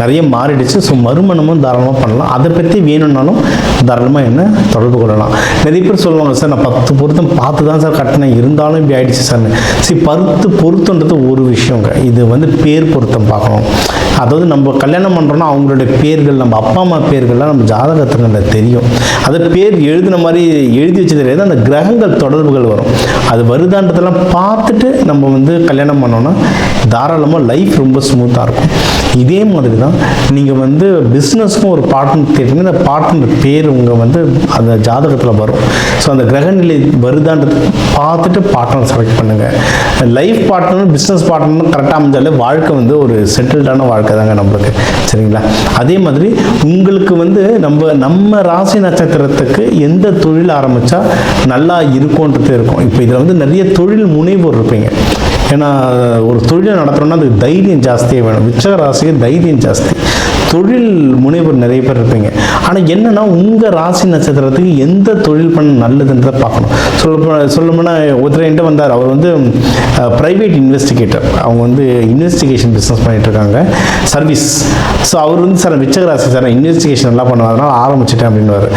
நிறைய மாறிடுச்சு. ஸோ மறுமணமும் தாராளமாக பண்ணலாம். அதை பற்றி வேணும்னாலும் தாராளமாக என்ன தொடர்பு கொள்ளலாம். நிறைய பேர் சொல்லுவாங்க, சார் நான் 10 பொருத்தம் பார்த்து தான் சார் கட்டினேன், இருந்தாலும் இப்படி ஆயிடுச்சு சார்னு. சரி, பொருத்தன்றது ஒரு விஷயங்க. இது வந்து பேர் பொருத்தம் பார்க்கணும். அதாவது நம்ம கல்யாணம் பண்ணுறோன்னா அவங்களுடைய பேர்கள், நம்ம அப்பா அம்மா பேர்கள்லாம் நம்ம ஜாதகத்தில் தெரியும். அது பேர் எழுதின மாதிரி எழுதி வச்சு தெரியாது, அந்த கிரகங்கள் தொடர்புகள் வரும். அது வருதான்றதெல்லாம் பார்த்துட்டு நம்ம வந்து கல்யாணம் பண்ணோன்னா தாராளமாக லைஃப் ரொம்ப ஸ்மூத்தாக இருக்கும். இதே மாதிரி தான் நீங்கள் வந்து பிஸ்னஸ்க்கும் ஒரு பார்ட்னர் தேடிங்க. அந்த பார்ட்னர் பேர் உங்கள் வந்து அந்த ஜாதகத்தில் வரும். ஸோ அந்த கிரகநிலை வருதான்றது பார்த்துட்டு பார்ட்னர் செலக்ட் பண்ணுங்கள். லைஃப் பார்ட்னர் பிஸ்னஸ் பார்ட்னர் கரெக்டாக அமைஞ்சாலே வாழ்க்கை வந்து ஒரு செட்டில்டான வாழ்க்கை தாங்க நம்மளுக்கு. சரிங்களா? அதே மாதிரி உங்களுக்கு வந்து நம்ம ராசி நட்சத்திரத்துக்கு எந்த தொழில் ஆரம்பித்தா நல்லா இருக்கும்ன்றது இருக்கும். இப்போ இதில் வந்து நிறைய தொழில் முனைவோர் இருப்பீங்க. ஏன்னா ஒரு தொழிலை நடத்துகிறோன்னா அதுக்கு தைரியம் ஜாஸ்தியாக வேணும். விருச்சிக ராசிக்கு தைரியம் ஜாஸ்தி. தொழில் முனைவர் நிறைய பேர் இருப்பீங்க. ஆனால் என்னென்னா உங்கள் ராசி நட்சத்திரத்துக்கு எந்த தொழில் பண்ண நல்லதுன்றதை பார்க்கணும். சொல்லப்போனால் ஒருத்தர் என்கிட்ட வந்தார். அவர் வந்து ப்ரைவேட் இன்வெஸ்டிகேட்டர். அவங்க வந்து இன்வெஸ்டிகேஷன் பிஸ்னஸ் பண்ணிகிட்ருக்காங்க, சர்வீஸ். ஸோ அவர் வந்து சார் விருச்சிக ராசி சார் இன்வெஸ்டிகேஷன் எல்லாம் பண்ணுவார், அதனால் ஆரம்பிச்சிட்டேன் அப்படின்வார்.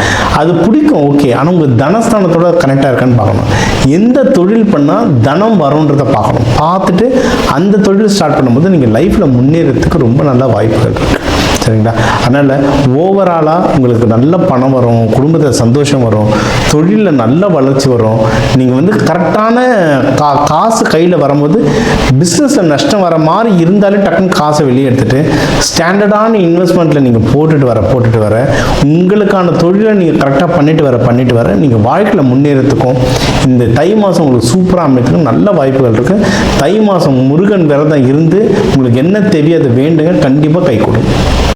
அது பிடிக்கும், ஓகே. ஆனால் உங்கள் தனஸ்தானத்தோட கனெக்டாக இருக்கான்னு பார்க்கணும். எந்த தொழில் பண்ணால் தனம் வரும்ன்றதை பார்க்கணும். பார்த்துட்டு அந்த தொழில் ஸ்டார்ட் பண்ணும்போது நீங்கள் லைஃப்பில் முன்னேறதுக்கு ரொம்ப நல்ல வாய்ப்புகள் இருக்குது. சரிங்களா? அதனால் ஓவராலாக உங்களுக்கு நல்ல பணம் வரும், குடும்பத்தில் சந்தோஷம் வரும், தொழிலில் நல்ல வளர்ச்சி வரும். நீங்கள் வந்து கரெக்டான காசு கையில் வரும்போது பிஸ்னஸில் நஷ்டம் வர மாதிரி இருந்தாலே டக்குன்னு காசை வெளியே எடுத்துகிட்டு ஸ்டாண்டர்டான இன்வெஸ்ட்மெண்ட்டில் நீங்கள் போட்டுட்டு வர உங்களுக்கான தொழிலை நீங்கள் கரெக்டாக பண்ணிட்டு வர நீங்கள் வாழ்க்கையில் முன்னேறத்துக்கும் இந்த தை மாதம் உங்களுக்கு சூப்பராக அமைத்துக்கும் நல்ல வாய்ப்புகள் இருக்குது. தை மாதம் முருகன் விரதம் இருந்து உங்களுக்கு என்ன தேவையோ அதை வேண்டுங்க, கண்டிப்பாக கை கொடுக்கும்.